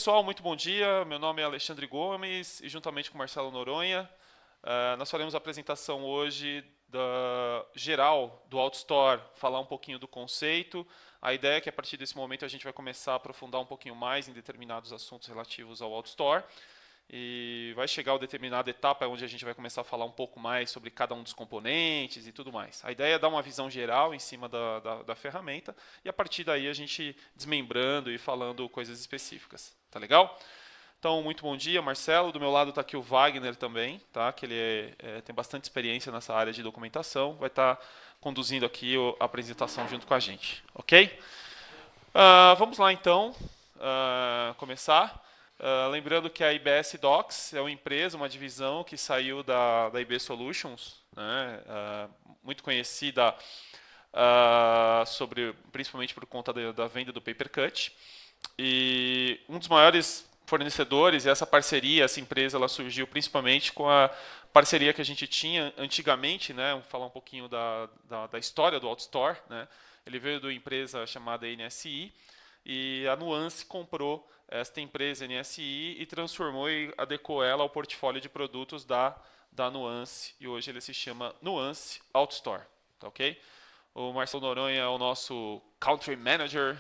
Pessoal, muito bom dia. Meu nome é Alexandre Gomes e juntamente com Marcelo Noronha, nós faremos a apresentação hoje geral do AutoStore, falar um pouquinho do conceito. A ideia é que a partir desse momento a gente vai começar a aprofundar um pouquinho mais em determinados assuntos relativos ao AutoStore. E vai chegar a uma determinada etapa onde a gente vai começar a falar um pouco mais sobre cada um dos componentes e tudo mais. A ideia é dar uma visão geral em cima da ferramenta e a partir daí a gente desmembrando e falando coisas específicas. Tá legal? Então, muito bom dia, Marcelo. Do meu lado está aqui o Wagner também, tá? Que ele tem bastante experiência nessa área de documentação. Vai estar conduzindo aqui a apresentação junto com a gente. Ok? Vamos lá então, começar. Lembrando que a IBS Docs é uma empresa, uma divisão que saiu da IB Solutions, né, muito conhecida principalmente por conta da venda do Papercut. E um dos maiores fornecedores, e essa parceria, essa empresa, ela surgiu principalmente com a parceria que a gente tinha antigamente, né, vamos falar um pouquinho da história do AutoStore. Né, ele veio de uma empresa chamada NSI, e a Nuance comprou esta empresa NSI e transformou e adequou ela ao portfólio de produtos da Nuance, e hoje ele se chama Nuance AutoStore. Tá ok? O Marcelo Noronha é o nosso Country Manager,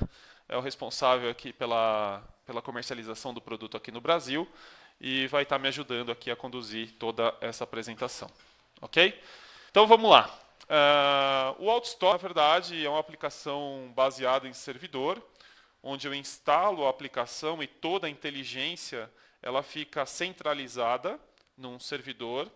é o responsável aqui pela comercialização do produto aqui no Brasil e vai estar me ajudando aqui a conduzir toda essa apresentação. Ok? Então vamos lá. O AutoStore, na verdade, é uma aplicação baseada em servidor, onde eu instalo a aplicação e toda a inteligência ela fica centralizada num servidor.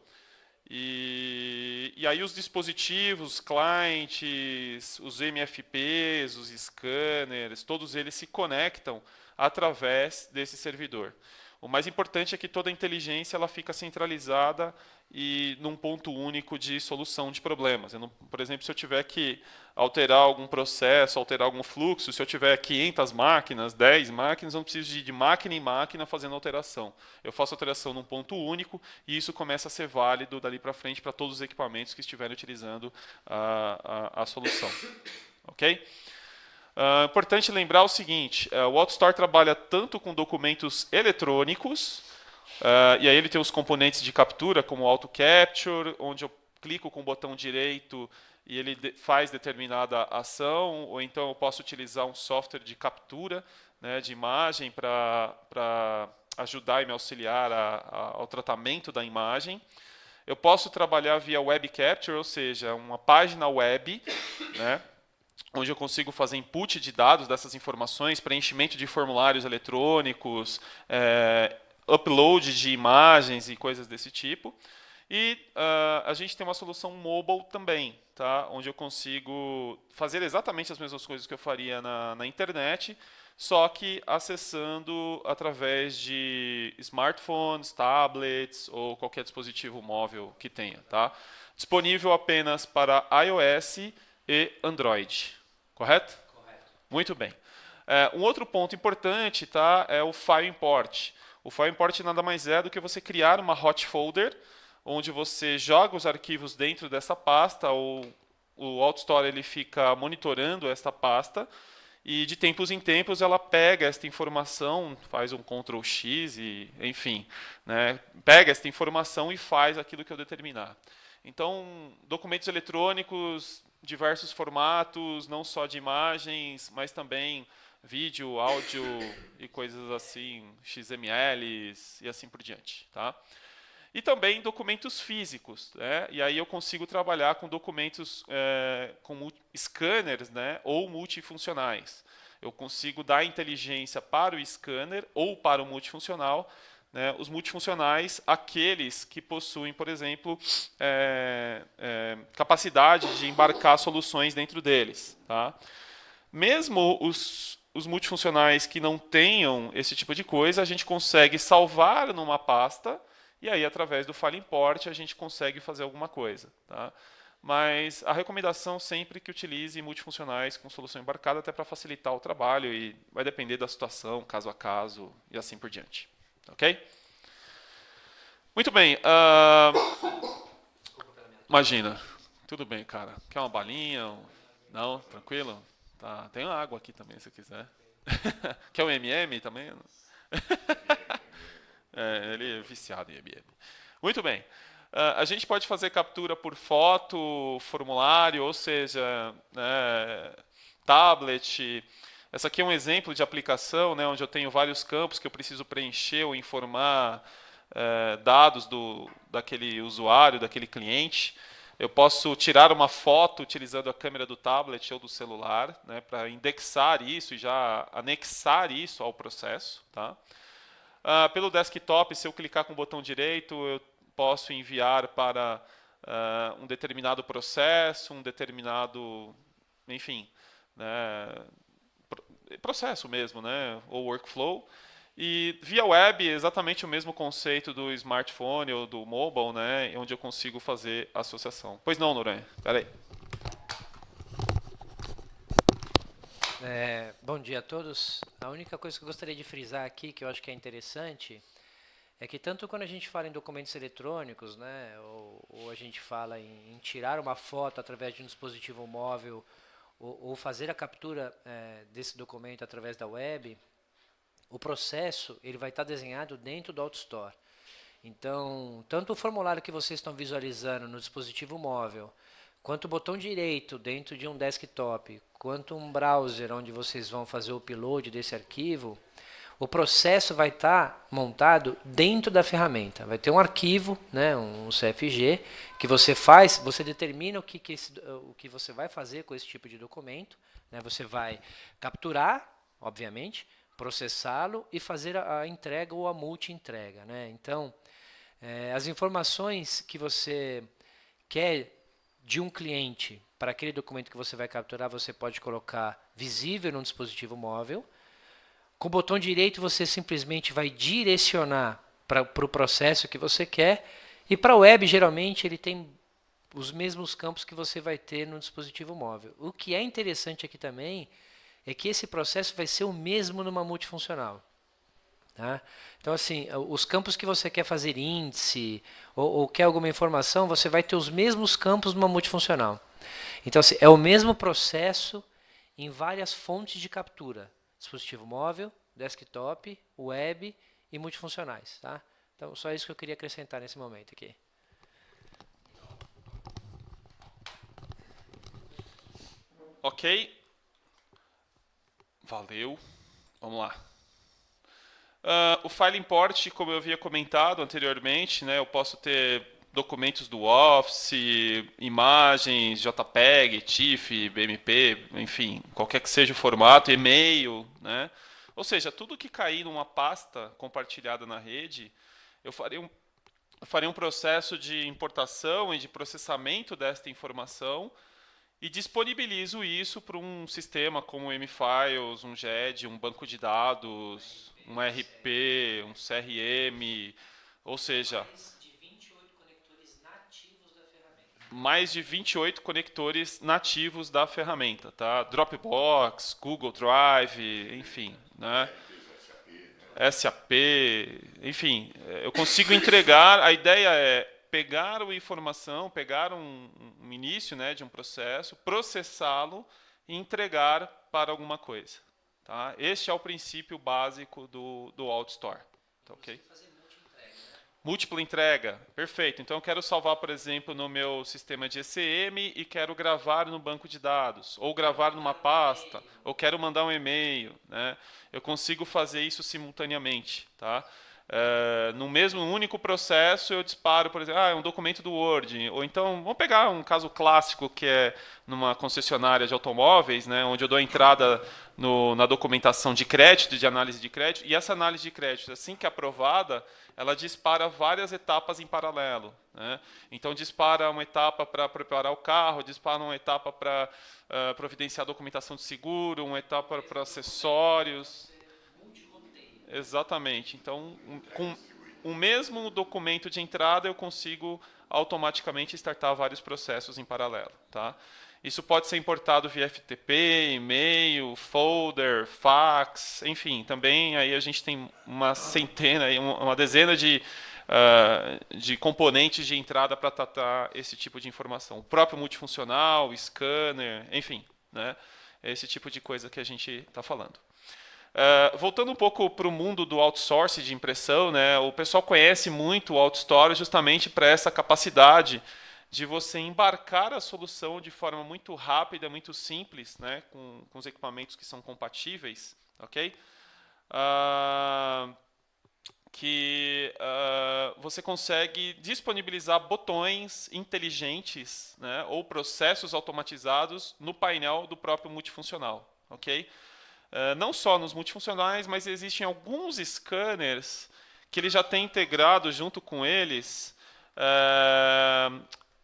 E aí os dispositivos, clientes, os MFPs, os scanners, todos eles se conectam através desse servidor. O mais importante é que toda a inteligência ela fica centralizada e num ponto único de solução de problemas. Por exemplo, se eu tiver que alterar algum processo, alterar algum fluxo, se eu tiver 500 máquinas, 10 máquinas, eu não preciso de máquina em máquina fazendo alteração. Eu faço alteração num ponto único e isso começa a ser válido dali para frente para todos os equipamentos que estiverem utilizando a solução. Ok? Importante lembrar o seguinte, o AutoStore trabalha tanto com documentos eletrônicos, e aí ele tem os componentes de captura, como o Auto Capture, onde eu clico com o botão direito e ele faz determinada ação, ou então eu posso utilizar um software de captura, né, de imagem para ajudar e me auxiliar ao tratamento da imagem. Eu posso trabalhar via Web Capture, ou seja, uma página web, né, onde eu consigo fazer input de dados dessas informações, preenchimento de formulários eletrônicos, upload de imagens e coisas desse tipo. E a gente tem uma solução mobile também, tá? Onde eu consigo fazer exatamente as mesmas coisas que eu faria na internet, só que acessando através de smartphones, tablets ou qualquer dispositivo móvel que tenha. Tá? Disponível apenas para iOS e Android. Correto? Correto. Muito bem. Um outro ponto importante, tá, é o File Import. O File Import nada mais é do que você criar uma hot folder, onde você joga os arquivos dentro dessa pasta, o AutoStore ele fica monitorando esta pasta, e de tempos em tempos ela pega esta informação, faz um Ctrl X, e, enfim, né, pega esta informação e faz aquilo que eu determinar. Então, documentos eletrônicos, diversos formatos, não só de imagens, mas também vídeo, áudio e coisas assim, XMLs e assim por diante. Tá? E também documentos físicos. Né? E aí eu consigo trabalhar com documentos com scanners, né? Ou multifuncionais. Eu consigo dar inteligência para o scanner ou para o multifuncional. Né, os multifuncionais, aqueles que possuem, por exemplo, capacidade de embarcar soluções dentro deles. Tá? Mesmo os multifuncionais que não tenham esse tipo de coisa, a gente consegue salvar numa pasta e aí, através do File Import, a gente consegue fazer alguma coisa. Tá? Mas a recomendação sempre que utilize multifuncionais com solução embarcada, até para facilitar o trabalho, e vai depender da situação, caso a caso, e assim por diante. Ok? Muito bem. Imagina. Tudo bem, cara. Quer uma balinha? Não? Tranquilo? Tá. Tem água aqui também, se quiser. Quer um MM também? Ele é viciado em MM. Muito bem. A gente pode fazer captura por foto, formulário, ou seja, né, tablet. Essa aqui é um exemplo de aplicação, né, onde eu tenho vários campos que eu preciso preencher ou informar dados daquele usuário, daquele cliente. Eu posso tirar uma foto utilizando a câmera do tablet ou do celular, né, para indexar isso e já anexar isso ao processo. Tá? Pelo desktop, se eu clicar com o botão direito, eu posso enviar para um determinado processo, um determinado, enfim, né, processo mesmo, né, ou workflow. E via web, exatamente o mesmo conceito do smartphone ou do mobile, né, onde eu consigo fazer associação. Pois não, Noronha? Espera aí. Bom dia a todos. A única coisa que eu gostaria de frisar aqui, que eu acho que é interessante, é que tanto quando a gente fala em documentos eletrônicos, né, ou a gente fala em tirar uma foto através de um dispositivo móvel, ou fazer a captura desse documento através da web, o processo ele vai estar desenhado dentro do AutoStore. Então, tanto o formulário que vocês estão visualizando no dispositivo móvel, quanto o botão direito dentro de um desktop, quanto um browser onde vocês vão fazer o upload desse arquivo, o processo vai estar montado dentro da ferramenta. Vai ter um arquivo, né, um CFG, que você faz, você determina o que você vai fazer com esse tipo de documento. Né, você vai capturar, obviamente, processá-lo e fazer a entrega ou a multi-entrega. Né? Então, as informações que você quer de um cliente para aquele documento que você vai capturar, você pode colocar visível no dispositivo móvel. Com o botão direito, você simplesmente vai direcionar para o processo que você quer. E para a web, geralmente, ele tem os mesmos campos que você vai ter no dispositivo móvel. O que é interessante aqui também é que esse processo vai ser o mesmo numa multifuncional. Tá? Então, assim, os campos que você quer fazer índice ou quer alguma informação, você vai ter os mesmos campos numa multifuncional. Então, assim, é o mesmo processo em várias fontes de captura. Dispositivo móvel, desktop, web e multifuncionais. Tá? Então, só isso que eu queria acrescentar nesse momento aqui. Ok. Valeu. Vamos lá. O file import, como eu havia comentado anteriormente, né, eu posso ter documentos do Office, imagens, JPEG, TIFF, BMP, enfim, qualquer que seja o formato, e-mail, né? Ou seja, tudo que cair numa pasta compartilhada na rede, eu farei um processo de importação e de processamento desta informação e disponibilizo isso para um sistema como o M-Files, um GED, um banco de dados, um RP, um CRM, ou seja, mais de 28 conectores nativos da ferramenta, tá? Dropbox, Google Drive, enfim, né? SAP, enfim, eu consigo entregar. A ideia é pegar a informação, pegar um início, né, de um processo, processá-lo e entregar para alguma coisa. Tá? Este é o princípio básico do AutoStore. Tá, ok? Múltipla entrega, perfeito. Então eu quero salvar, por exemplo, no meu sistema de ECM e quero gravar no banco de dados, ou gravar numa pasta, ou quero mandar um e-mail, né? Eu consigo fazer isso simultaneamente, tá? No mesmo único processo eu disparo, por exemplo, é um documento do Word, ou então vamos pegar um caso clássico que é numa concessionária de automóveis, né, onde eu dou entrada na documentação de crédito, de análise de crédito, e essa análise de crédito, assim que é aprovada, ela dispara várias etapas em paralelo. Né? Então, dispara uma etapa para preparar o carro, dispara uma etapa para providenciar a documentação de seguro, uma etapa para acessórios. Exatamente. Então, com o mesmo documento de entrada, eu consigo automaticamente startar vários processos em paralelo. Tá? Isso pode ser importado via FTP, e-mail, folder, fax, enfim. Também aí a gente tem uma centena, uma dezena de componentes de entrada para tratar esse tipo de informação. O próprio multifuncional, scanner, enfim. Né? É esse tipo de coisa que a gente está falando. Voltando um pouco para o mundo do outsourcing de impressão, né, o pessoal conhece muito o AutoStore justamente para essa capacidade de você embarcar a solução de forma muito rápida, muito simples, né, com os equipamentos que são compatíveis, ok? Você consegue disponibilizar botões inteligentes, né, ou processos automatizados no painel do próprio multifuncional, ok? Não só nos multifuncionais, mas existem alguns scanners que ele já tem integrado junto com eles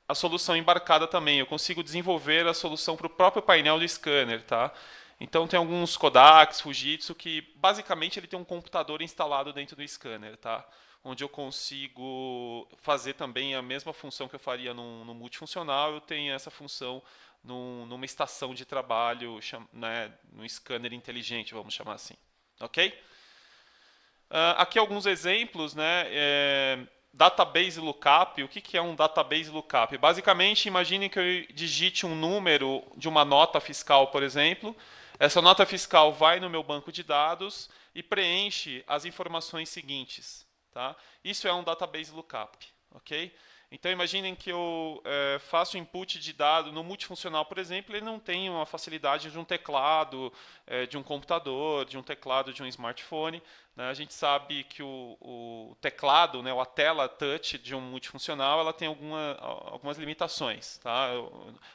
a solução embarcada também. Eu consigo desenvolver a solução para o próprio painel do scanner, tá? Então tem alguns Kodaks, Fujitsu que basicamente ele tem um computador instalado dentro do scanner, tá? Onde eu consigo fazer também a mesma função que eu faria no multifuncional, eu tenho essa função numa estação de trabalho, né, num scanner inteligente, vamos chamar assim. Ok? Aqui alguns exemplos, né? Database lookup. O que é um database lookup? Basicamente, imagine que eu digite um número de uma nota fiscal, por exemplo. Essa nota fiscal vai no meu banco de dados e preenche as informações seguintes. Tá? Isso é um database lookup. Ok? Então, imaginem que eu faço input de dado no multifuncional, por exemplo, ele não tem uma facilidade de um teclado, de um computador, de um teclado de um smartphone. Né? A gente sabe que o teclado, né, a tela touch de um multifuncional, ela tem algumas limitações. Tá?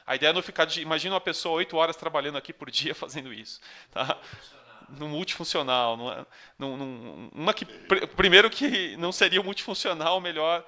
A ideia é não ficar... Imagina uma pessoa 8 horas trabalhando aqui por dia fazendo isso. Tá? No multifuncional. Primeiro que não seria o multifuncional melhor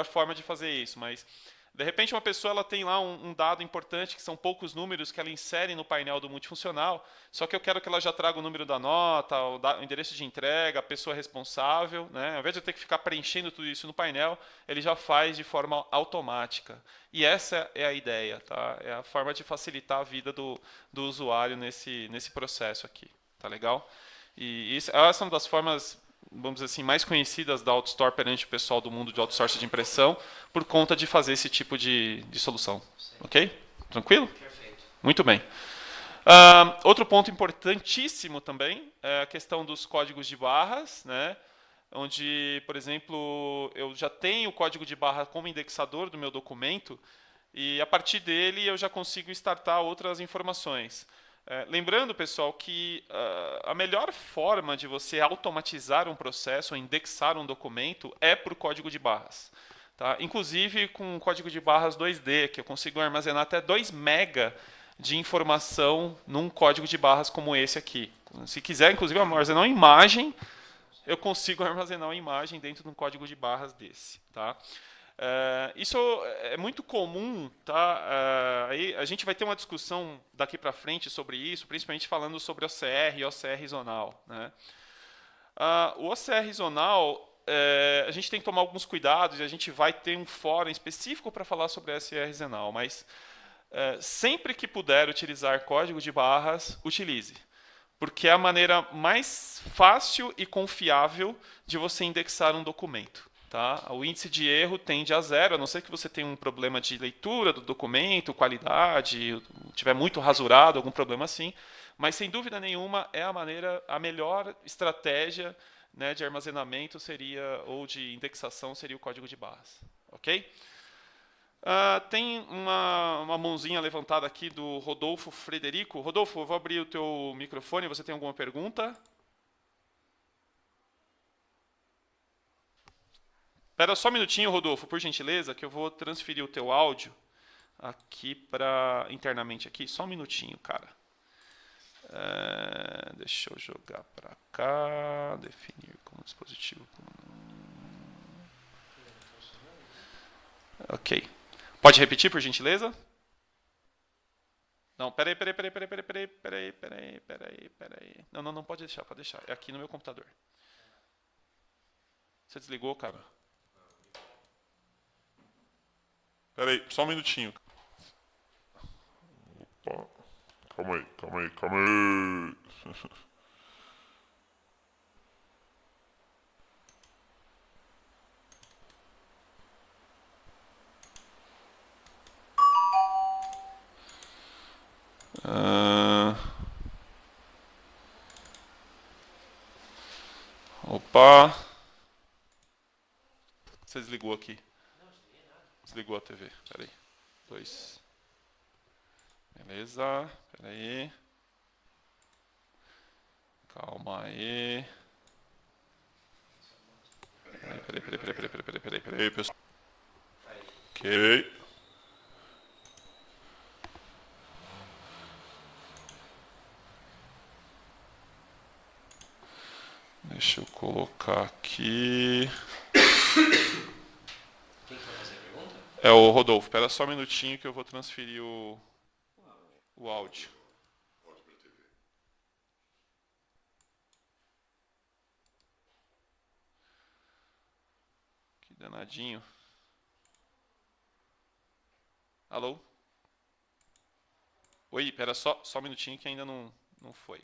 forma de fazer isso, mas de repente uma pessoa ela tem lá um dado importante, que são poucos números que ela insere no painel do multifuncional, só que eu quero que ela já traga o número da nota, o endereço de entrega, a pessoa responsável, né? Ao invés de eu ter que ficar preenchendo tudo isso no painel, ele já faz de forma automática. E essa é a ideia, tá? É a forma de facilitar a vida do usuário nesse processo aqui, tá legal? E essa é uma das formas, vamos dizer assim, mais conhecidas da AutoStore perante o pessoal do mundo de outsourcing de impressão, por conta de fazer esse tipo de solução. Ok? Tranquilo? Perfeito. Muito bem. Outro ponto importantíssimo também é a questão dos códigos de barras, né? Onde, por exemplo, eu já tenho o código de barra como indexador do meu documento e a partir dele eu já consigo startar outras informações. Lembrando, pessoal, que a melhor forma de você automatizar um processo ou indexar um documento é por código de barras. Tá? Inclusive com o código de barras 2D, que eu consigo armazenar até 2 MB de informação num código de barras como esse aqui. Se quiser, inclusive, armazenar uma imagem, eu consigo armazenar uma imagem dentro de um código de barras desse. Tá? Isso é muito comum, tá? Aí a gente vai ter uma discussão daqui para frente sobre isso, principalmente falando sobre OCR e OCR zonal. Né? O OCR zonal, a gente tem que tomar alguns cuidados e a gente vai ter um fórum específico para falar sobre OCR zonal, mas sempre que puder utilizar código de barras, utilize. Porque é a maneira mais fácil e confiável de você indexar um documento. Tá? O índice de erro tende a 0, a não ser que você tenha um problema de leitura do documento, qualidade, tiver muito rasurado, algum problema assim. Mas, sem dúvida nenhuma, é a melhor estratégia, né, de armazenamento ou de indexação seria o código de barras. Ok? Tem uma mãozinha levantada aqui do Rodolfo Frederico. Rodolfo, eu vou abrir o teu microfone. Você tem alguma pergunta? Espera só um minutinho, Rodolfo, por gentileza, que eu vou transferir o teu áudio aqui para internamente aqui. Só um minutinho, cara. Deixa eu jogar para cá. Definir como dispositivo. Ok. Pode repetir, por gentileza? Não, peraí. Não, pode deixar. É aqui no meu computador. Você desligou, cara? Peraí, só um minutinho. Opa, calma aí. Opa. Você desligou aqui. Desligou a TV. Peraí. 2. Beleza. Peraí. Calma aí. Peraí, pessoal. Ok. Deixa eu colocar aqui. Quem que vai fazer a pergunta? É o Rodolfo. Espera só um minutinho que eu vou transferir o áudio. Que danadinho. Alô? Oi, espera só um minutinho que ainda não foi.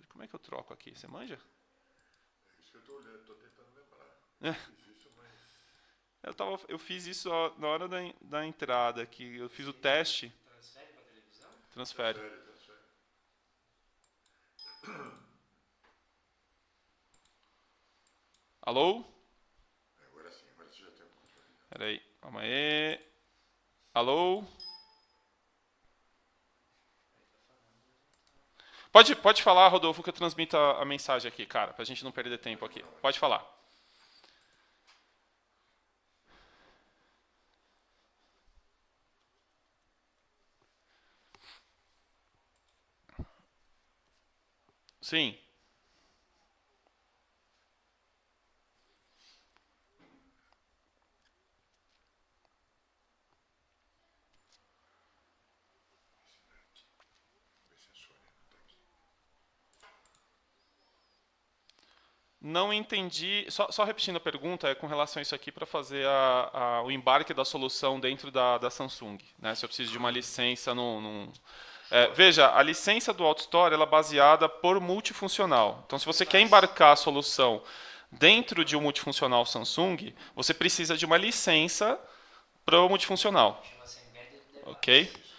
Como é que eu troco aqui? Você manja? É isso que eu tô olhando, tô tentando lembrar. Fiz isso, mas... Eu fiz isso na hora da entrada aqui. Eu fiz o teste. Transfere para televisão? Transfere. Transfere. Alô? Agora sim, agora você já tem o controle. Peraí, calma aí. Alô? Pode falar, Rodolfo, que eu transmito a mensagem aqui, cara, pra gente não perder tempo aqui. Pode falar. Sim. Não entendi. Só repetindo a pergunta, é com relação a isso aqui para fazer o embarque da solução dentro da Samsung. Né? Se eu preciso de uma licença veja, a licença do AutoStore ela é baseada por multifuncional. Então, se você quer embarcar a solução dentro de um multifuncional Samsung, você precisa de uma licença para o multifuncional. Chama-se Embedded Device. Ok?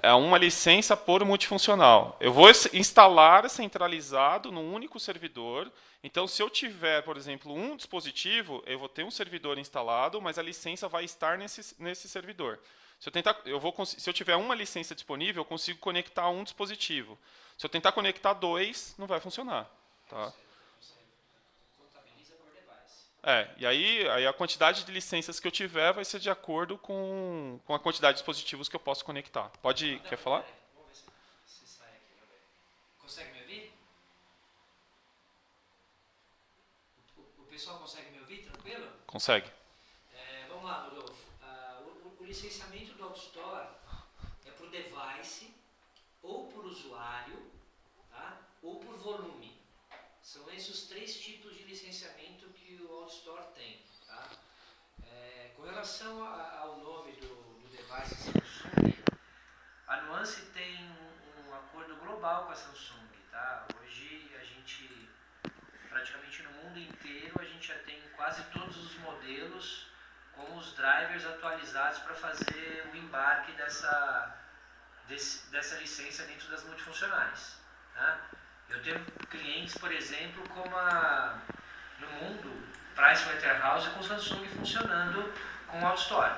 É uma licença por multifuncional. Eu vou instalar centralizado num único servidor. Então, se eu tiver, por exemplo, um dispositivo, eu vou ter um servidor instalado, mas a licença vai estar nesse servidor. Se eu tiver uma licença disponível, eu consigo conectar um dispositivo. Se eu tentar conectar dois, não vai funcionar. Tá? Contabiliza por device. E aí a quantidade de licenças que eu tiver vai ser de acordo com a quantidade de dispositivos que eu posso conectar. Quer falar? Vamos ver se sai aqui pra ver. Consegue me ouvir? O pessoal consegue me ouvir tranquilo? Consegue. Vamos lá, Rodolfo. O licenciamento do AutoStore é por device, ou por usuário, tá? Ou por volume. São esses os três tipos de licenciamento que o AutoStore tem. Tá? Com relação ao nome do device Samsung, a Nuance tem um acordo global com a Samsung. Tá? Hoje a gente, praticamente no mundo inteiro, a gente já tem quase todos os modelos com os drivers atualizados para fazer o embarque dessa licença dentro das multifuncionais. Tá? Eu tenho clientes, por exemplo, como no mundo, Pricewaterhouse com Samsung funcionando com o AutoStore.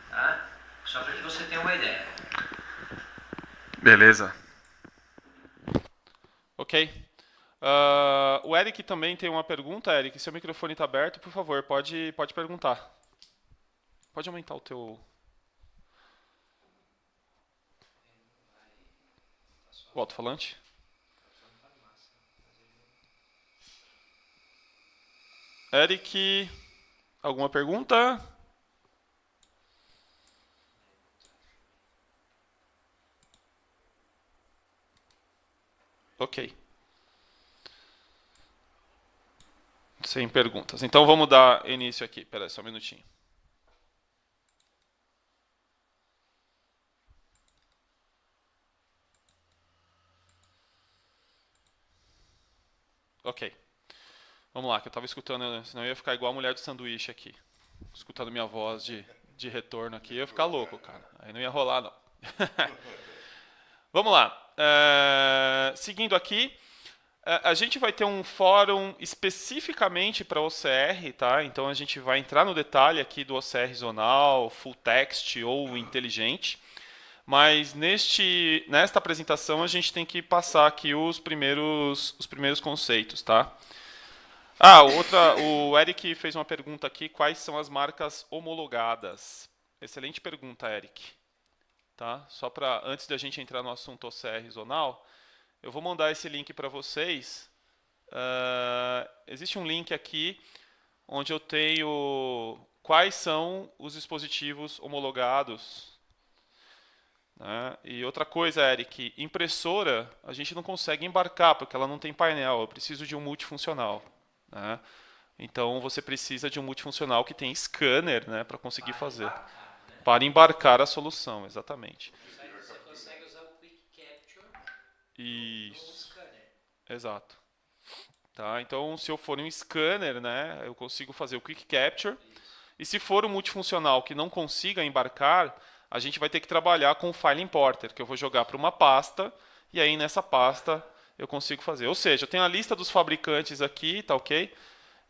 Tá? Só para que você tenha uma ideia. Beleza. Ok. O Eric também tem uma pergunta. Eric, seu microfone está aberto, por favor, pode perguntar. Pode aumentar o alto-falante? Eric, alguma pergunta? Ok. Sem perguntas. Então vamos dar início aqui. Espera aí, só um minutinho. Ok. Vamos lá, que eu estava escutando, senão eu ia ficar igual a mulher do sanduíche aqui. Escutando minha voz de retorno aqui, eu ia ficar louco, cara. Aí não ia rolar, não. Vamos lá. Seguindo aqui, a gente vai ter um fórum especificamente para OCR, tá? Então a gente vai entrar no detalhe aqui do OCR zonal, full text ou inteligente. Mas nesta apresentação a gente tem que passar aqui os primeiros conceitos, tá? O Eric fez uma pergunta aqui, quais são as marcas homologadas? Excelente pergunta, Eric. Tá? Só para antes da gente entrar no assunto OCR zonal, eu vou mandar esse link para vocês. Existe um link aqui onde eu tenho quais são os dispositivos homologados. Né? E outra coisa, Eric, impressora a gente não consegue embarcar porque ela não tem painel. Eu preciso de um multifuncional. Né? Então você precisa de um multifuncional que tem scanner, né, para conseguir fazer. Para embarcar a solução, exatamente. Você consegue usar o Quick Capture Isso. no scanner. Exato. Tá? Então, se eu for um scanner, né, eu consigo fazer o Quick Capture. E se for um multifuncional que não consiga embarcar, a gente vai ter que trabalhar com o File Importer, que eu vou jogar para uma pasta, e aí nessa pasta eu consigo fazer. Ou seja, eu tenho a lista dos fabricantes aqui, tá ok?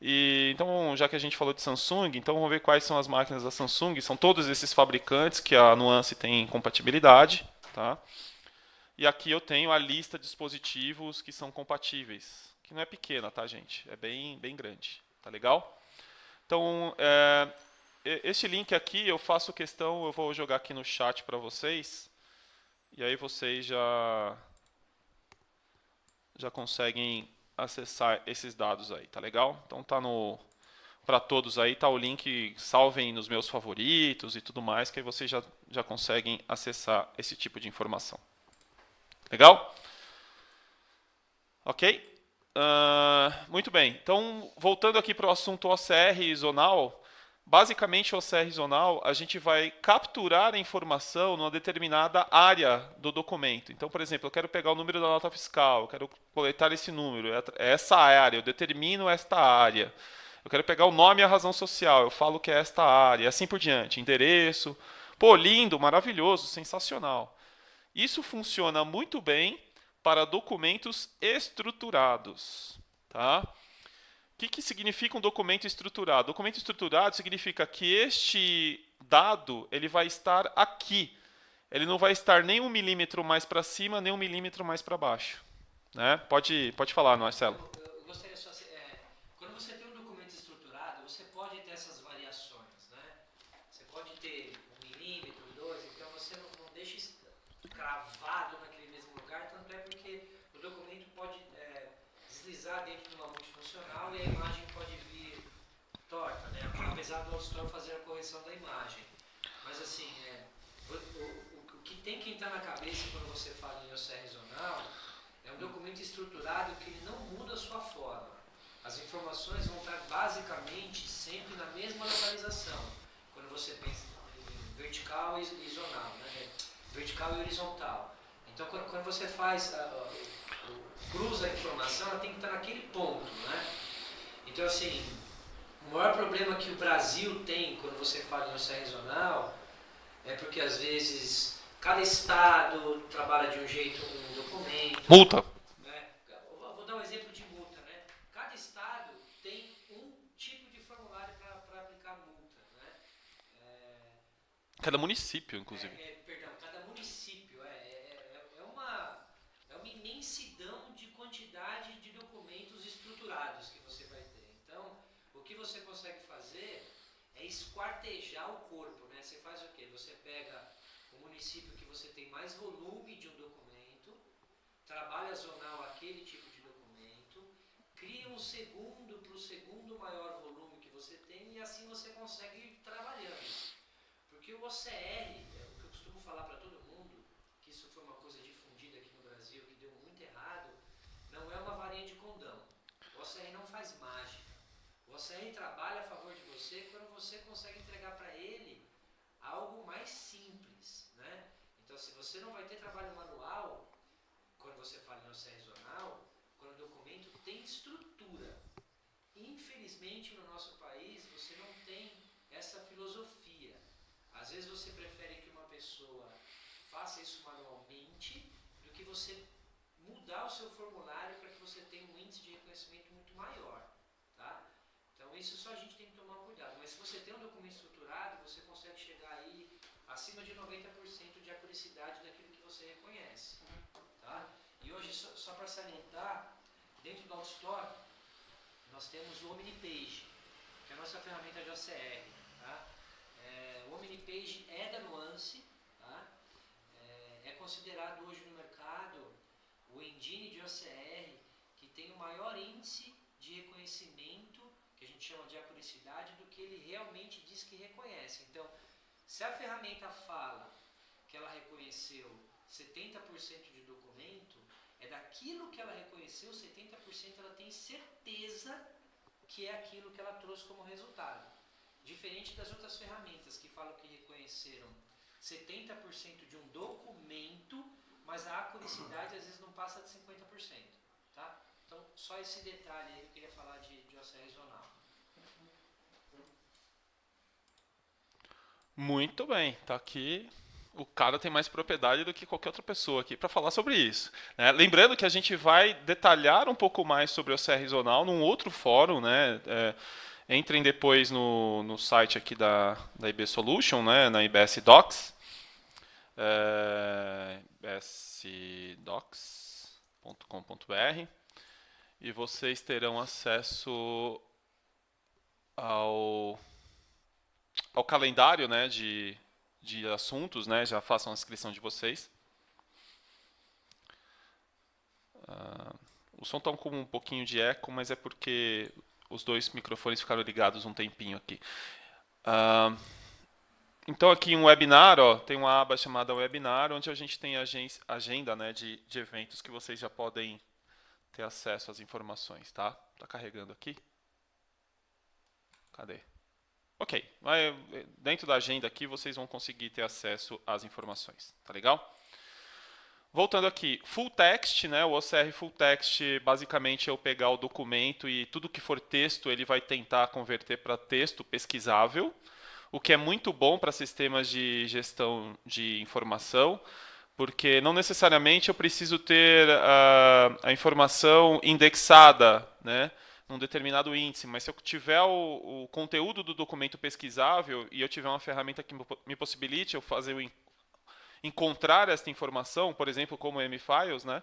E, então, já que a gente falou de Samsung, então vamos ver quais são as máquinas da Samsung. São todos esses fabricantes que a Nuance tem compatibilidade. Tá? E aqui eu tenho a lista de dispositivos que são compatíveis. Que não é pequena, tá, gente? É bem grande. Tá legal? Então, este link aqui eu faço questão, eu vou jogar aqui no chat para vocês. E aí vocês já conseguem acessar esses dados aí, tá legal? Então tá para todos aí, tá o link, salvem nos meus favoritos e tudo mais, que aí vocês já conseguem acessar esse tipo de informação. Legal? Ok? Muito bem. Então, voltando aqui para o assunto OCR zonal, basicamente o OCR zonal, a gente vai capturar a informação numa determinada área do documento. Então, por exemplo, eu quero pegar o número da nota fiscal, eu quero coletar esse número, é essa área, eu determino esta área. Eu quero pegar o nome e a razão social, eu falo que é esta área, e assim por diante. Endereço. Pô, lindo, maravilhoso, sensacional. Isso funciona muito bem para documentos estruturados. Tá? O que significa um documento estruturado? Documento estruturado significa que este dado ele vai estar aqui. Ele não vai estar nem 1 milímetro mais para cima, nem 1 milímetro mais para baixo. Né? Pode falar, Marcelo. Eu gostaria só... quando você tem um documento estruturado, você pode ter essas variações. Né? Você pode ter 1 milímetro, 2, então você não deixa cravado naquele mesmo lugar, tanto é porque o documento pode deslizar dentro de uma multifuncional e a imagem pode vir torta, né? Apesar do auditor fazer a correção da imagem. Mas assim, o que tem que entrar na cabeça quando você fala em OCR zonal é um documento estruturado que ele não muda a sua forma. As informações vão estar basicamente sempre na mesma localização. Quando você pensa em vertical e zonal, né? Vertical e horizontal. Então, quando você cruza a informação, ela tem que estar naquele ponto, né? Então, assim, o maior problema que o Brasil tem quando você fala em OCR zonal é porque, às vezes, cada estado trabalha de um jeito com um documento. Multa. Né? Vou dar um exemplo de multa, né? Cada estado tem um tipo de formulário para aplicar multa, né? Cada município, inclusive. Perdão, cada município é uma imensidão de quantidade de documentos estruturados que você vai ter. Então, o que você consegue fazer é esquartejar o corpo, né? Você faz o quê? Você pega o município que você tem mais volume de um documento, trabalha zonal aquele tipo de documento, cria um segundo para o segundo maior volume que você tem e assim você consegue ir trabalhando. Porque o OCR, o que eu costumo falar para todo mundo, que isso foi uma coisa difundida aqui no Brasil, que deu muito errado, não é uma varinha de condão. O OCR não faz mágica. O OCR trabalha a favor de você quando você consegue entregar para ele algo mais simples, né? Então, se você não vai ter trabalho manual, quando você fala em OCR zonal, quando o documento tem estrutura. Infelizmente, no nosso país, você não tem essa filosofia. Às vezes você prefere que uma pessoa faça isso manualmente você mudar o seu formulário para que você tenha um índice de reconhecimento muito maior, tá? Então isso só a gente tem que tomar cuidado. Mas se você tem um documento estruturado, você consegue chegar aí acima de 90% de acuracidade daquilo que você reconhece, tá? E hoje, só para salientar, dentro do AutoStore, nós temos o OmniPage, que é a nossa ferramenta de OCR, tá? O OmniPage é da Nuance, tá? É considerado hoje no mercado o engine de OCR que tem o maior índice de reconhecimento, que a gente chama de acuracidade, do que ele realmente diz que reconhece. Então, se a ferramenta fala que ela reconheceu 70% de documento, é daquilo que ela reconheceu, 70% ela tem certeza que é aquilo que ela trouxe como resultado. Diferente das outras ferramentas que falam que reconheceram 70% de um documento, mas a acuracidade às vezes não passa de 50%. Tá? Então, só esse detalhe aí eu queria falar de OCR zonal. Muito bem, tá aqui. O cara tem mais propriedade do que qualquer outra pessoa aqui para falar sobre isso, né? Lembrando que a gente vai detalhar um pouco mais sobre o OCR zonal num outro fórum, né? Entrem depois no site aqui da IB Solution, né? Na IBS Docs, ibsdocs.com.br, e vocês terão acesso ao calendário, né, de assuntos, né, já façam a inscrição de vocês. O som está com um pouquinho de eco, mas é porque os dois microfones ficaram ligados um tempinho aqui. Então aqui um webinar, ó, tem uma aba chamada webinar, onde a gente tem a agenda, né, de eventos que vocês já podem ter acesso às informações, tá? Tá carregando aqui? Cadê? Ok, dentro da agenda aqui vocês vão conseguir ter acesso às informações, tá legal? Voltando aqui, full text, né? O OCR full text basicamente é eu pegar o documento e tudo que for texto ele vai tentar converter para texto pesquisável, o que é muito bom para sistemas de gestão de informação, porque não necessariamente eu preciso ter a informação indexada, né, num determinado índice, mas se eu tiver o conteúdo do documento pesquisável e eu tiver uma ferramenta que me possibilite eu fazer encontrar esta informação, por exemplo, como o M-Files, né,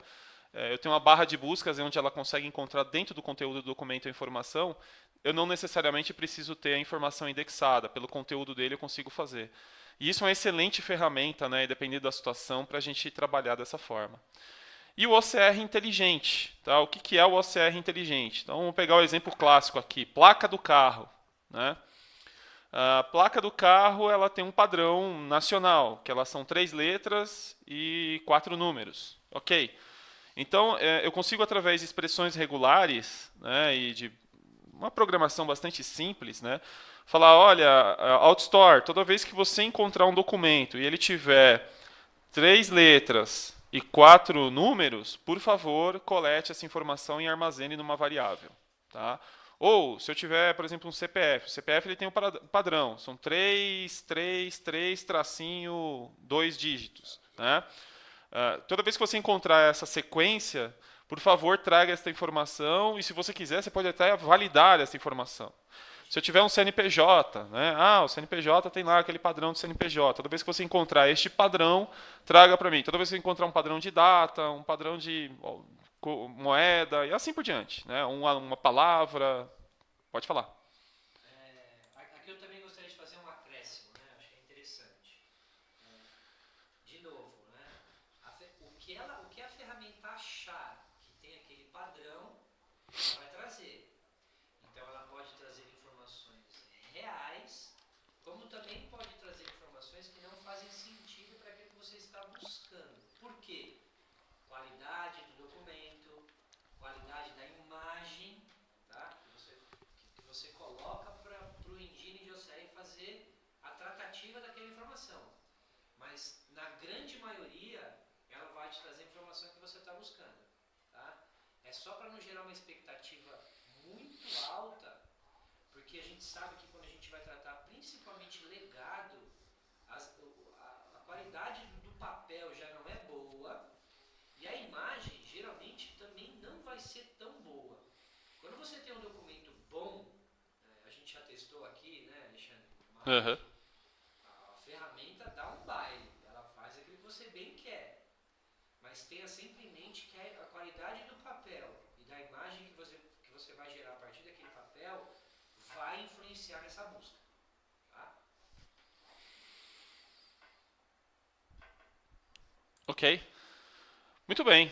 eu tenho uma barra de buscas onde ela consegue encontrar dentro do conteúdo do documento a informação, eu não necessariamente preciso ter a informação indexada, pelo conteúdo dele eu consigo fazer. E isso é uma excelente ferramenta, né, dependendo da situação, para a gente trabalhar dessa forma. E o OCR inteligente. Tá? O que é o OCR inteligente? Então, vamos pegar o exemplo clássico aqui, placa do carro. Né? A placa do carro ela tem um padrão nacional, que elas são 3 letras e 4 números. Ok. Então, eu consigo, através de expressões regulares, né, e de uma programação bastante simples, né, falar, olha, AutoStore, toda vez que você encontrar um documento e ele tiver 3 letras e 4 números, por favor, colete essa informação e armazene numa variável. Tá? Ou, se eu tiver, por exemplo, um CPF. O CPF ele tem um padrão, são 3, 2 dígitos. Né? Toda vez que você encontrar essa sequência, por favor, traga essa informação e, se você quiser, você pode até validar essa informação. Se eu tiver um CNPJ, né? O CNPJ tem lá aquele padrão do CNPJ. Toda vez que você encontrar este padrão, traga para mim. Toda vez que você encontrar um padrão de data, um padrão de moeda e assim por diante. Né? Uma palavra. Pode falar. Aqui eu também gostaria de fazer um acréscimo, né? Acho que é interessante. De novo, né? O que a ferramenta achar que tem aquele padrão, ela vai trazer. Então, ela pode trazer informações reais, como também pode trazer informações que não fazem sentido para aquilo que você está buscando. Por quê? Qualidade do documento, qualidade da imagem, tá? que você coloca para o engine de OCR fazer a tratativa daquela informação. Mas, na grande maioria, ela vai te trazer a informação que você está buscando. Tá? É só para não gerar uma expectativa muito alta, porque a gente sabe que quando a gente vai tratar principalmente legado, a qualidade do papel já não é boa, e a ser tão boa. Quando você tem um documento bom, a gente já testou aqui, né, Alexandre? Uhum. A ferramenta dá um baile, ela faz aquilo que você bem quer. Mas tenha sempre em mente que a qualidade do papel e da imagem que você vai gerar a partir daquele papel vai influenciar nessa busca. Tá? Ok. Muito bem.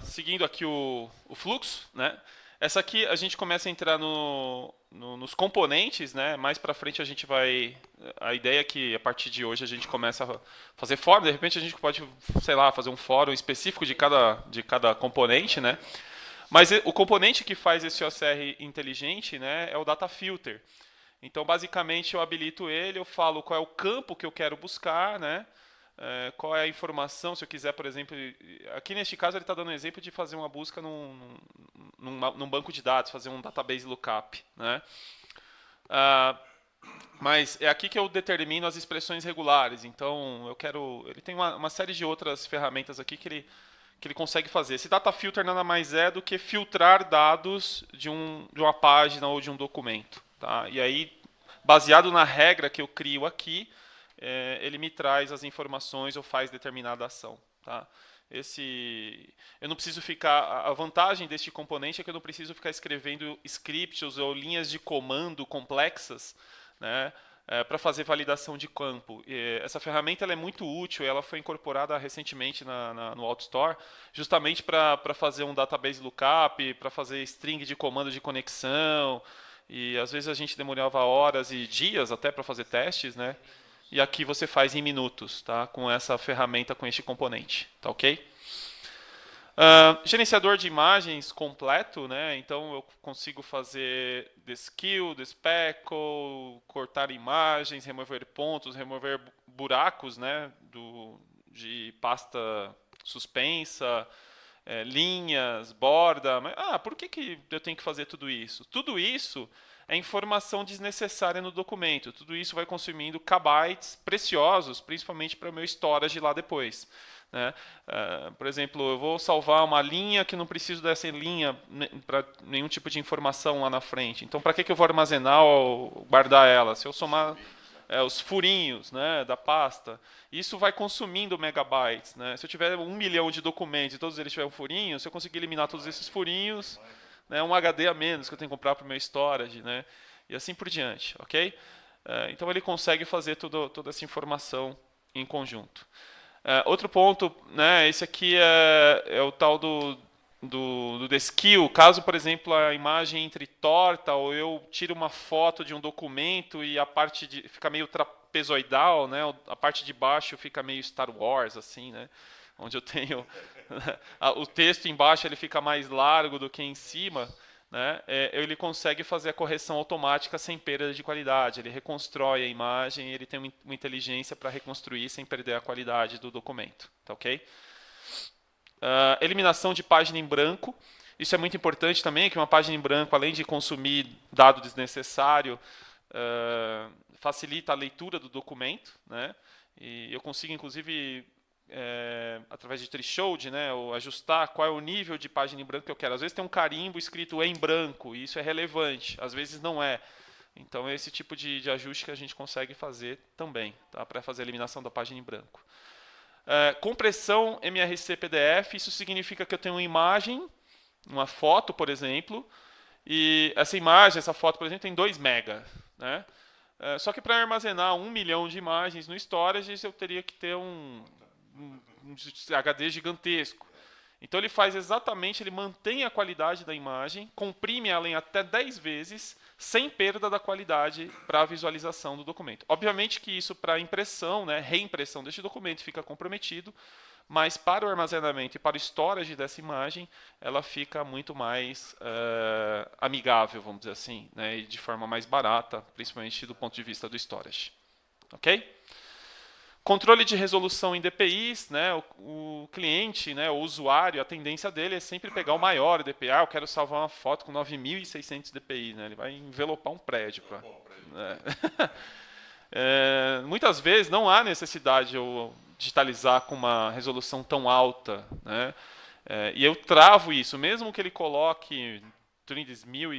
Seguindo aqui o fluxo, né? Essa aqui a gente começa a entrar nos componentes, né? Mais para frente a gente vai... A ideia é que a partir de hoje a gente começa a fazer fórum. De repente a gente pode, sei lá, fazer um fórum específico de cada componente, né? Mas o componente que faz esse OCR inteligente, né, é o data filter. Então, basicamente, eu habilito ele, eu falo qual é o campo que eu quero buscar, né? Qual é a informação, se eu quiser, por exemplo... Aqui, neste caso, ele está dando um exemplo de fazer uma busca num banco de dados, fazer um database lookup, né? Mas é aqui que eu determino as expressões regulares. Então, eu quero... Ele tem uma série de outras ferramentas aqui que ele consegue fazer. Esse data filter nada mais é do que filtrar dados de uma página ou de um documento. Tá? E aí, baseado na regra que eu crio aqui, ele me traz as informações ou faz determinada ação. Tá? Eu não preciso ficar... A vantagem deste componente é que eu não preciso ficar escrevendo scripts ou linhas de comando complexas, né, para fazer validação de campo. Essa ferramenta ela é muito útil, ela foi incorporada recentemente no AutoStore, justamente para fazer um database lookup, para fazer string de comando de conexão, e às vezes a gente demorava horas e dias até para fazer testes, né? E aqui você faz em minutos, tá? Com essa ferramenta, com este componente, tá ok? Gerenciador de imagens completo, né? Então eu consigo fazer deskill, despeckle, cortar imagens, remover pontos, remover buracos, né? De pasta suspensa, linhas, borda. Mas, por que eu tenho que fazer tudo isso? Tudo isso é informação desnecessária no documento. Tudo isso vai consumindo kbytes preciosos, principalmente para o meu storage lá depois. Né? Por exemplo, eu vou salvar uma linha que não preciso dessa linha para nenhum tipo de informação lá na frente. Então, para que eu vou armazenar ou guardar ela? Se eu somar os furinhos, né, da pasta, isso vai consumindo megabytes. Né? Se eu tiver 1 milhão de documentos e todos eles tiverem furinhos, se eu conseguir eliminar todos esses furinhos, né, um HD a menos que eu tenho que comprar para o meu storage, né, e assim por diante. Okay? Então, ele consegue fazer toda essa informação em conjunto. Outro ponto, né, esse aqui é o tal do deskill. Caso, por exemplo, a imagem entre torta ou eu tiro uma foto de um documento e a parte fica meio trapezoidal, né, a parte de baixo fica meio Star Wars, assim, né, onde eu tenho o texto embaixo ele fica mais largo do que em cima. Né, ele consegue fazer a correção automática sem perda de qualidade. Ele reconstrói a imagem, ele tem uma inteligência para reconstruir sem perder a qualidade do documento. Tá ok? Eliminação de página em branco. Isso é muito importante também, que uma página em branco, além de consumir dado desnecessário, facilita a leitura do documento. Né, e eu consigo, inclusive... através de threshold, né, ou ajustar qual é o nível de página em branco que eu quero. Às vezes tem um carimbo escrito em branco, e isso é relevante, às vezes não é. Então é esse tipo de ajuste que a gente consegue fazer também, tá, para fazer a eliminação da página em branco. Compressão MRC PDF, isso significa que eu tenho uma imagem, uma foto, por exemplo, e essa imagem, essa foto, por exemplo, tem 2 MB. Né? Só que para armazenar 1 milhão de imagens no storage, eu teria que ter um HD gigantesco. Então ele faz exatamente, ele mantém a qualidade da imagem, comprime ela em até 10 vezes, sem perda da qualidade para a visualização do documento. Obviamente que isso para impressão, né, reimpressão deste documento fica comprometido, mas para o armazenamento e para o storage dessa imagem, ela fica muito mais amigável, vamos dizer assim, né, e de forma mais barata, principalmente do ponto de vista do storage. Ok? Controle de resolução em DPIs, né, o cliente, né, o usuário, a tendência dele é sempre pegar o maior DPI. Eu quero salvar uma foto com 9.600 DPI. Né, ele vai envelopar um prédio. Muitas vezes não há necessidade de eu digitalizar com uma resolução tão alta. Né, E eu travo isso, mesmo que ele coloque 30 mil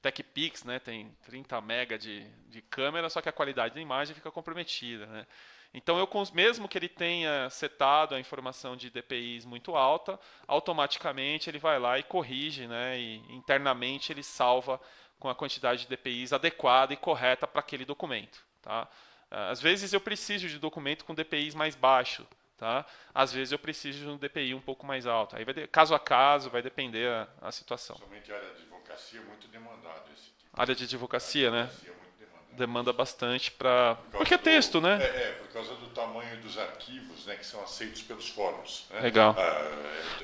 TechPix, né, tem 30 mega de câmera, só que a qualidade da imagem fica comprometida, né? Então, mesmo que ele tenha setado a informação de DPIs muito alta, automaticamente ele vai lá e corrige, né, e internamente ele salva com a quantidade de DPIs adequada e correta para aquele documento. Tá? Às vezes eu preciso de documento com DPIs mais baixo, tá? Às vezes eu preciso de um DPI um pouco mais alto. Aí caso a caso, vai depender a situação. Somente a área de advocacia é muito demandado esse tipo. Área de advocacia, né? É muito demandado. Demanda bastante para... Porque é texto, né? Por causa do tamanho dos arquivos, né, que são aceitos pelos fóruns. Né? Legal.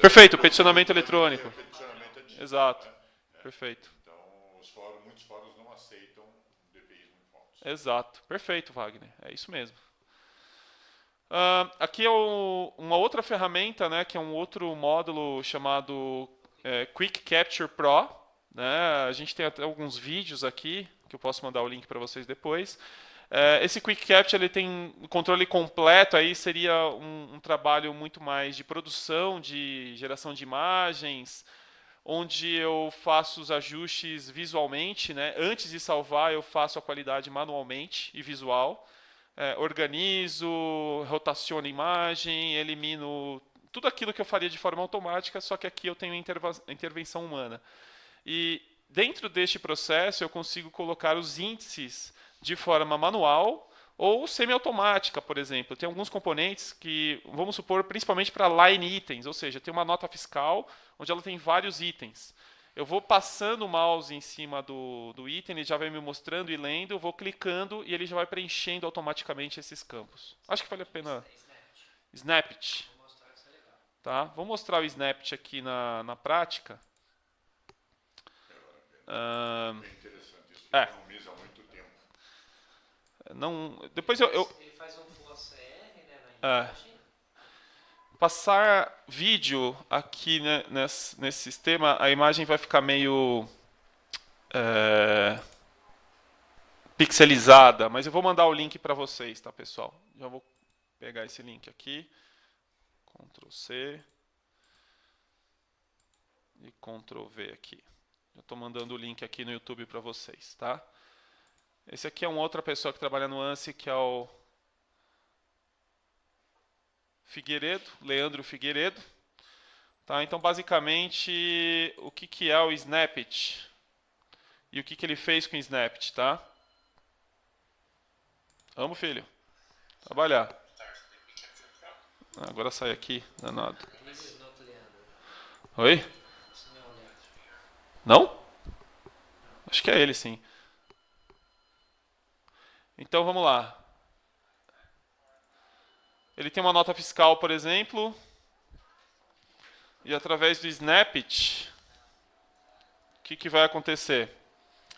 Perfeito, peticionamento eletrônico. Peticionamento é digital, Exato. né? Perfeito. Então, muitos fóruns não aceitam DPIs muito altos. Exato. Perfeito, Wagner. É isso mesmo. Aqui é uma outra ferramenta, né, que é um outro módulo chamado Quick Capture Pro. Né? A gente tem até alguns vídeos aqui, que eu posso mandar o link para vocês depois. Esse Quick Capture ele tem controle completo, aí seria um trabalho muito mais de produção, de geração de imagens, onde eu faço os ajustes visualmente, né? Antes de salvar, eu faço a qualidade manualmente e visual. Organizo, rotaciono a imagem, elimino tudo aquilo que eu faria de forma automática, só que aqui eu tenho intervenção humana. E dentro deste processo eu consigo colocar os índices de forma manual ou semiautomática, por exemplo. Tem alguns componentes que, vamos supor, principalmente para line itens, ou seja, tem uma nota fiscal onde ela tem vários itens. Eu vou passando o mouse em cima do item, ele já vai me mostrando e lendo, eu vou clicando e ele já vai preenchendo automaticamente esses campos. Acho que vale a pena... Snapit. Tá? Vou mostrar o Snapit aqui na prática. Bem interessante isso, que economiza muito tempo. Depois Ele faz um full ACR, né, na imagem. Passar vídeo aqui, né, nesse sistema, a imagem vai ficar meio pixelizada, mas eu vou mandar o link para vocês, tá, pessoal? Já vou pegar esse link aqui, Ctrl C e Ctrl V aqui. Eu estou mandando o link aqui no YouTube para vocês, tá? Esse aqui é uma outra pessoa que trabalha no ANSI, que é o Figueiredo, Leandro Figueiredo. Tá? Então, basicamente, o que é o Snapit? E o que ele fez com o Snapit, tá? Vamos, filho. Trabalhar. Agora sai aqui, danado. Oi? Não? Acho que é ele, sim. Então, vamos lá. Ele tem uma nota fiscal, por exemplo. E através do Snapit, o que vai acontecer?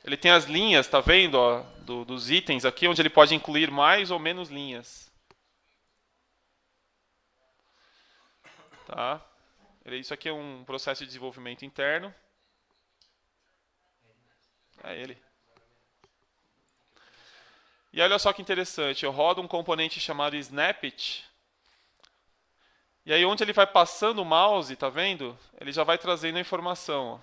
Ele tem as linhas, tá vendo? Ó, dos itens aqui, onde ele pode incluir mais ou menos linhas. Tá? Isso aqui é um processo de desenvolvimento interno. É ele. E olha só que interessante, eu rodo um componente chamado Snapit. E aí onde ele vai passando o mouse, tá vendo? Ele já vai trazendo a informação. Ó.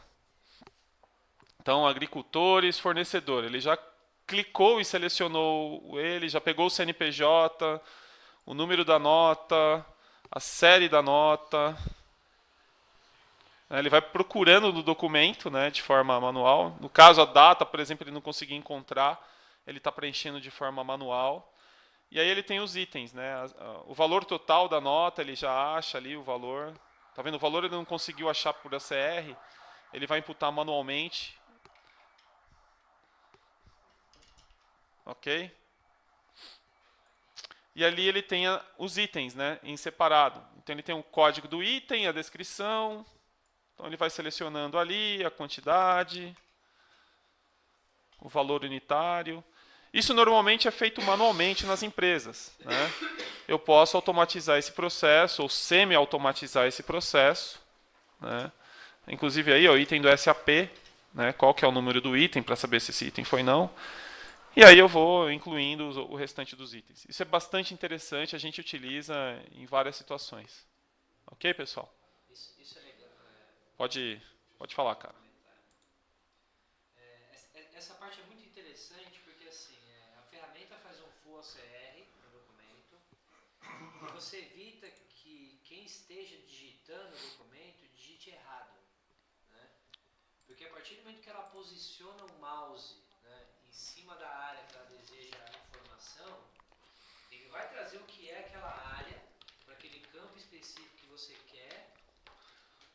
Então, agricultores, fornecedor. Ele já clicou e selecionou ele, já pegou o CNPJ, o número da nota, a série da nota. Ele vai procurando no documento, né, de forma manual. No caso, a data, por exemplo, ele não conseguiu encontrar, ele está preenchendo de forma manual. E aí ele tem os itens, né? O valor total da nota, ele já acha ali o valor. Tá vendo? O valor ele não conseguiu achar por ACR, ele vai imputar manualmente. Ok? E ali ele tem os itens, né, em separado. Então ele tem o código do item, a descrição. Então ele vai selecionando ali a quantidade, o valor unitário. Isso normalmente é feito manualmente nas empresas, né? Eu posso automatizar esse processo ou semi-automatizar esse processo, né? Inclusive aí o item do SAP, né? Qual que é o número do item para saber se esse item foi não. E aí eu vou incluindo o restante dos itens. Isso é bastante interessante, a gente utiliza em várias situações. Ok, pessoal? Isso é legal. Pode falar, cara. Essa parte é muito interessante porque assim, a ferramenta faz um full OCR no documento e você evita que quem esteja digitando o documento digite errado, né? Porque a partir do momento que ela posiciona o mouse, né, em cima da área que ela deseja a informação, ele vai trazer o que é aquela área para aquele campo específico que você quer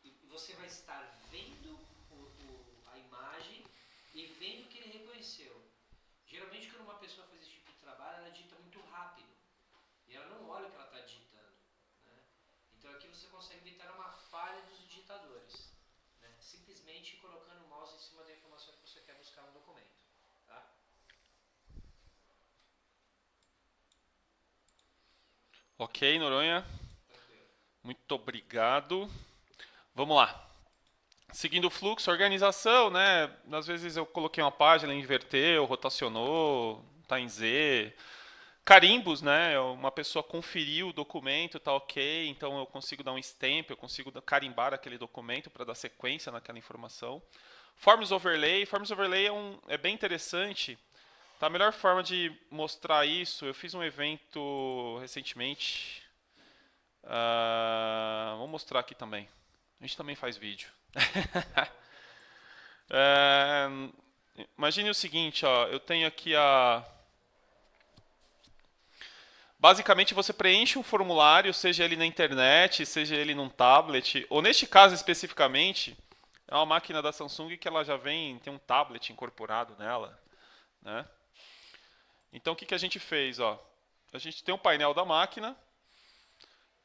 e você vai estar vendo a imagem e vendo o que ele reconheceu. Geralmente, quando uma pessoa faz esse tipo de trabalho, ela digita muito rápido e ela não olha o que ela está digitando, né? Então aqui você consegue evitar uma falha dos digitadores, né? Simplesmente colocando o mouse em cima da informação que você quer buscar no documento, tá? Ok, Noronha. Tranquilo. Muito obrigado. Vamos lá. Seguindo o fluxo, organização, né? Às vezes eu coloquei uma página, inverteu, rotacionou, tá em Z. Carimbos, né? Uma pessoa conferiu o documento, tá ok, então eu consigo dar um stamp, eu consigo carimbar aquele documento para dar sequência naquela informação. Forms overlay é bem interessante. Tá, a melhor forma de mostrar isso, eu fiz um evento recentemente. Vou mostrar aqui também. A gente também faz vídeo. Imagine o seguinte, ó, eu tenho aqui basicamente você preenche um formulário, seja ele na internet, seja ele num tablet, ou neste caso especificamente, é uma máquina da Samsung que ela já tem um tablet incorporado nela, né? Então o que a gente fez, ó? A gente tem um painel da máquina.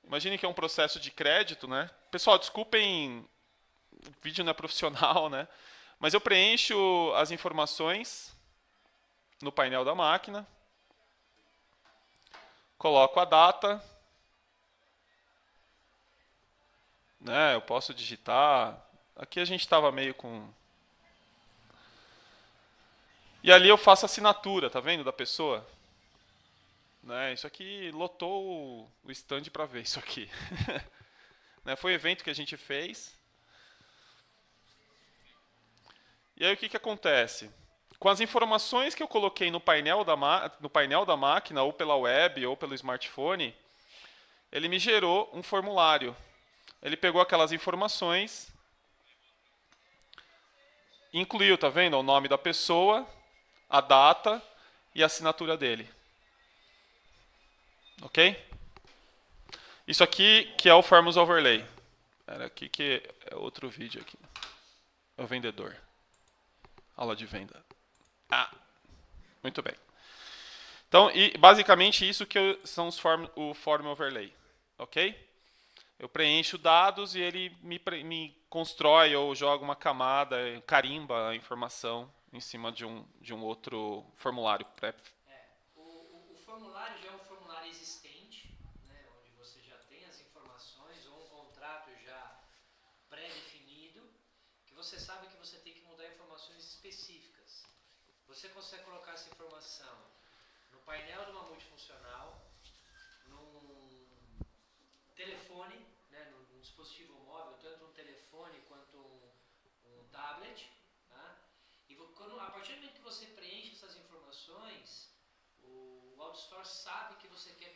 Imagine que é um processo de crédito, né? Pessoal, desculpem, o vídeo não é profissional, né? Mas eu preencho as informações no painel da máquina, coloco a data, né? Eu posso digitar. Aqui a gente estava meio com... E ali eu faço a assinatura, tá vendo, da pessoa? Né? Isso aqui lotou o stand para ver isso aqui. Né? Foi um evento que a gente fez. E aí o que acontece? Com as informações que eu coloquei no painel da máquina, ou pela web, ou pelo smartphone, ele me gerou um formulário. Ele pegou aquelas informações, incluiu, tá vendo? O nome da pessoa, a data e a assinatura dele. Ok? Isso aqui que é o Forms Overlay. Era aqui que é outro vídeo aqui. É o vendedor. Aula de venda. Muito bem. Então, basicamente isso são o Form Overlay. Ok? Eu preencho dados e ele me constrói ou joga uma camada, carimba a informação em cima de um outro formulário pré. O formulário já é um formulário existente, né, onde você já tem as informações ou um contrato já pré-definido, que você sabe que você tem que mudar informações específicas. Você consegue colocar essa informação no painel de uma multifuncional, num telefone, né, num dispositivo móvel, tanto um telefone quanto um tablet, tá? E a partir do momento que você preenche essas informações, o AutoStore sabe que você quer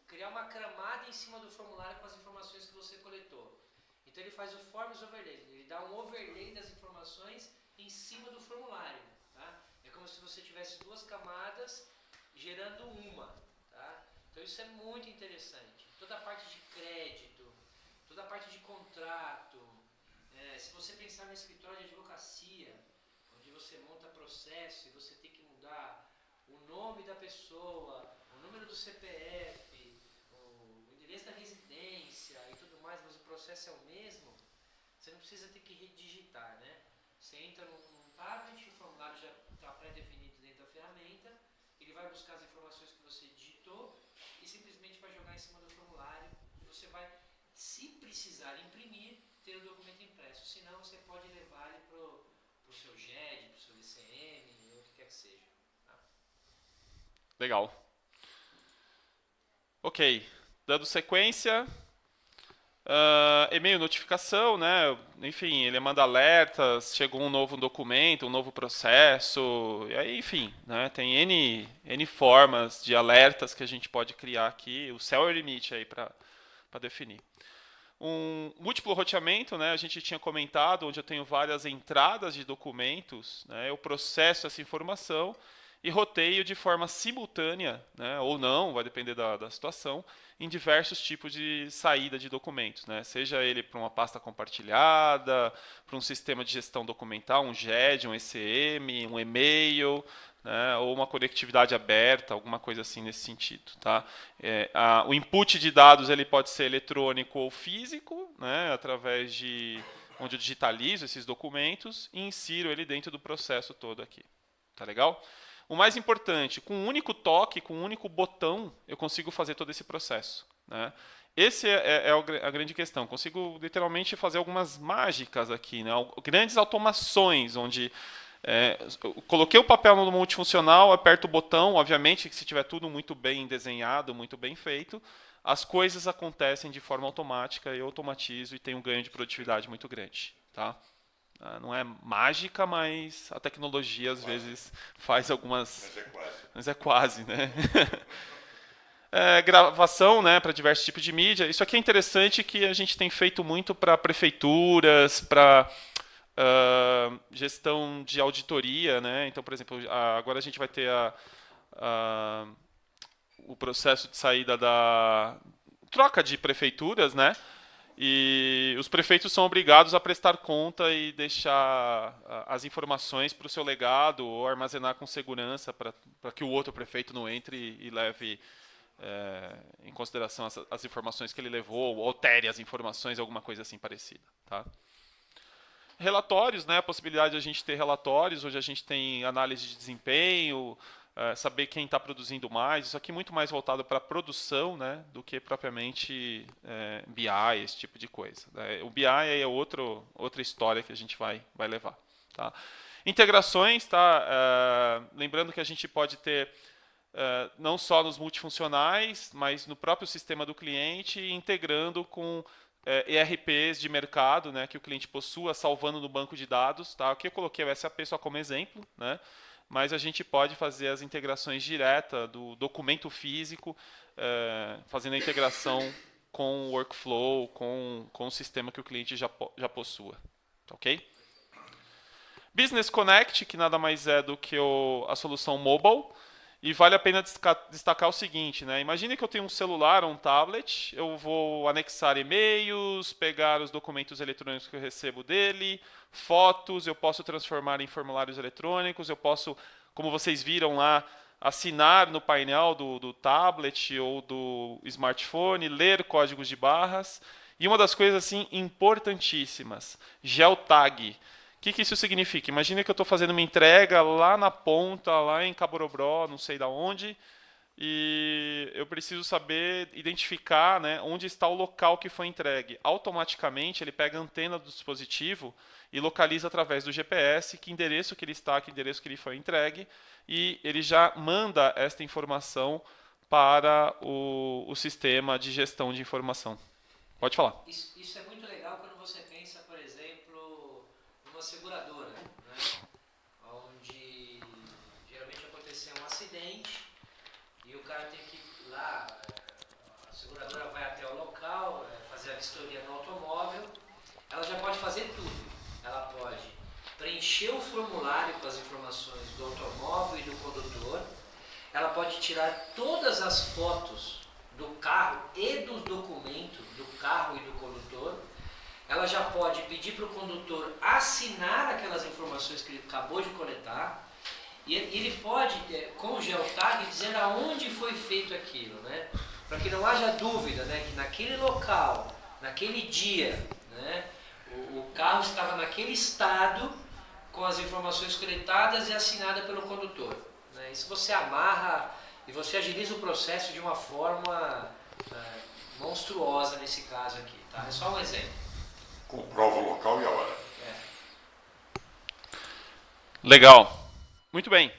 criar uma camada em cima do formulário com as informações que você coletou. Então ele faz o Forms Overlay, ele dá um overlay das informações em cima do formulário. Tá? É como se você tivesse duas camadas gerando uma. Tá? Então isso é muito interessante. Toda a parte de crédito, toda a parte de contrato, se você pensar no escritório de advocacia, onde você monta processo e você tem que mudar o nome da pessoa, o número do CPF, o endereço da residência e tudo mais, mas o processo é o mesmo, você não precisa ter que redigitar, né? Você entra num tablet, o formulário já está pré-definido dentro da ferramenta, ele vai buscar as informações que você digitou e simplesmente vai jogar em cima do formulário e você vai, se precisar imprimir, ter o documento impresso, senão você pode levar ele para o seu GED, para o seu DCM, ou o que quer que seja. Tá? Legal. Ok, dando sequência, E-mail notificação, né? Enfim, ele manda alertas, chegou um novo documento, um novo processo, e aí, enfim, né? Tem N formas de alertas que a gente pode criar aqui, o céu é o limite aí para definir. Um múltiplo roteamento, né? A gente tinha comentado, onde eu tenho várias entradas de documentos, né? Eu processo essa informação e roteio de forma simultânea, né? Ou não, vai depender da situação, em diversos tipos de saída de documentos, né? Seja ele para uma pasta compartilhada, para um sistema de gestão documental, um GED, um ECM, um e-mail, né, ou uma conectividade aberta, alguma coisa assim nesse sentido. Tá? O input de dados ele pode ser eletrônico ou físico, né, através de onde eu digitalizo esses documentos e insiro ele dentro do processo todo aqui. Tá legal? O mais importante, com um único toque, com um único botão, eu consigo fazer todo esse processo. Né? Essa é a grande questão. Consigo literalmente fazer algumas mágicas aqui, né? Grandes automações, onde coloquei o papel no multifuncional, aperto o botão, obviamente que se tiver tudo muito bem desenhado, muito bem feito, as coisas acontecem de forma automática, eu automatizo e tenho um ganho de produtividade muito grande. Tá? Não é mágica, mas a tecnologia às vezes faz algumas... Mas é quase, né? Gravação, né, para diversos tipos de mídia. Isso aqui é interessante que a gente tem feito muito para prefeituras, para gestão de auditoria, né? Então, por exemplo, agora a gente vai ter o processo de saída da troca de prefeituras, né? E os prefeitos são obrigados a prestar conta e deixar as informações para o seu legado ou armazenar com segurança para que o outro prefeito não entre e leve em consideração as informações que ele levou, ou altere as informações, alguma coisa assim parecida. Tá? Relatórios, né? A possibilidade de a gente ter relatórios, onde a gente tem análise de desempenho, saber quem está produzindo mais. Isso aqui é muito mais voltado para a produção, né? Do que propriamente BI, esse tipo de coisa. O BI é outra história que a gente vai levar. Tá? Integrações, tá? Lembrando que a gente pode ter não só nos multifuncionais, mas no próprio sistema do cliente, integrando com ERPs de mercado, né, que o cliente possua, salvando no banco de dados. Tá? Aqui eu coloquei o SAP só como exemplo, né, mas a gente pode fazer as integrações diretas do documento físico, fazendo a integração com o workflow, com o sistema que o cliente já possua. Ok? Business Connect, que nada mais é do que a solução mobile. E vale a pena destacar o seguinte, né? Imagine que eu tenho um celular ou um tablet, eu vou anexar e-mails, pegar os documentos eletrônicos que eu recebo dele, fotos, eu posso transformar em formulários eletrônicos, eu posso, como vocês viram lá, assinar no painel do tablet ou do smartphone, ler códigos de barras. E uma das coisas assim importantíssimas, geotag. O que isso significa? Imagina que eu estou fazendo uma entrega lá na ponta, lá em Caborobró, não sei da onde, e eu preciso saber identificar, né, onde está o local que foi entregue. Automaticamente ele pega a antena do dispositivo e localiza através do GPS que endereço que ele está, que endereço que ele foi entregue, e ele já manda esta informação para o sistema de gestão de informação. Pode falar. Isso é muito legal quando você pensa, por exemplo, numa seguradora, né? Onde geralmente aconteceu um acidente e o cara tem que ir lá, a seguradora vai até o local, fazer a vistoria no automóvel. Ela já pode fazer tudo. Ela pode preencher o formulário com as informações do automóvel e do condutor. Ela pode tirar todas as fotos do carro e dos documentos do carro e do condutor. Ela já pode pedir para o condutor assinar aquelas informações que ele acabou de coletar. E ele pode, com o geotag, dizer aonde foi feito aquilo, né? Para que não haja dúvida, né? Que naquele local, naquele dia, né? O carro estava naquele estado com as informações coletadas e assinada pelo condutor. Né? Isso você amarra e você agiliza o processo de uma forma monstruosa nesse caso aqui. Tá? É só um exemplo. Comprova o local e a hora. Legal. Muito bem.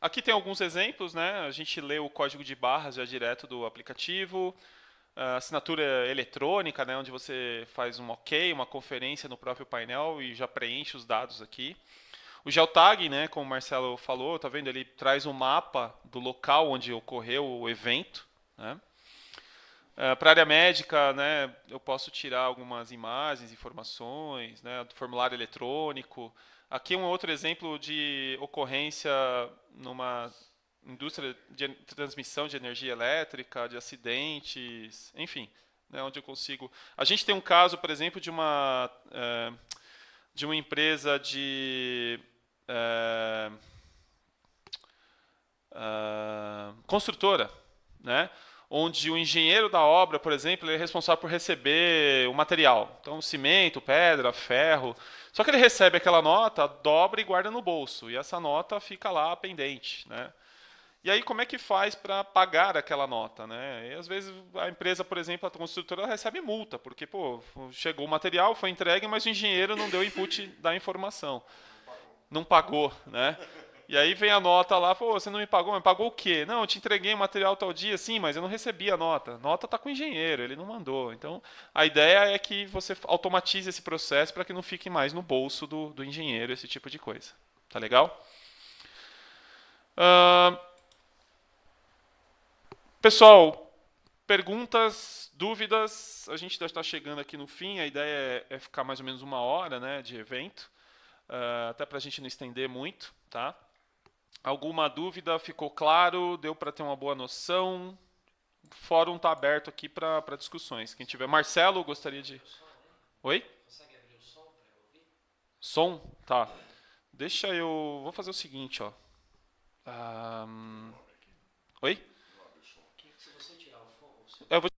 Aqui tem alguns exemplos, né? A gente lê o código de barras já direto do aplicativo, a assinatura eletrônica, né? Onde você faz um OK, uma conferência no próprio painel e já preenche os dados aqui. O geotag, né? Como o Marcelo falou, tá vendo? Ele traz um mapa do local onde ocorreu o evento, né? Para a área médica, né, eu posso tirar algumas imagens, informações, né, do formulário eletrônico. Aqui um outro exemplo de ocorrência numa indústria de transmissão de energia elétrica, de acidentes, enfim, né, onde eu consigo. A gente tem um caso, por exemplo, de uma empresa de construtora, né? Onde o engenheiro da obra, por exemplo, ele é responsável por receber o material. Então, cimento, pedra, ferro. Só que ele recebe aquela nota, dobra e guarda no bolso. E essa nota fica lá pendente, né? E aí, como é que faz para pagar aquela nota, né? E às vezes a empresa, por exemplo, a construtora, ela recebe multa, porque pô, chegou o material, foi entregue, mas o engenheiro não deu input da informação. Não pagou, né? E aí vem a nota lá, pô, você não me pagou, mas pagou o quê? Não, eu te entreguei o material tal dia, sim, mas eu não recebi a nota. A nota está com o engenheiro, ele não mandou. Então, a ideia é que você automatize esse processo para que não fique mais no bolso do engenheiro, esse tipo de coisa. Tá legal? Pessoal, perguntas, dúvidas? A gente já está chegando aqui no fim, a ideia é ficar mais ou menos 1 hora, né, de evento, até para a gente não estender muito, tá? Alguma dúvida? Ficou claro? Deu para ter uma boa noção? O fórum está aberto aqui para discussões. Quem tiver. Marcelo, gostaria de... Oi? Consegue abrir o som para eu ouvir? Som? Tá. Deixa eu... Vou fazer o seguinte, ó. Oi? Se você tirar o som... Eu vou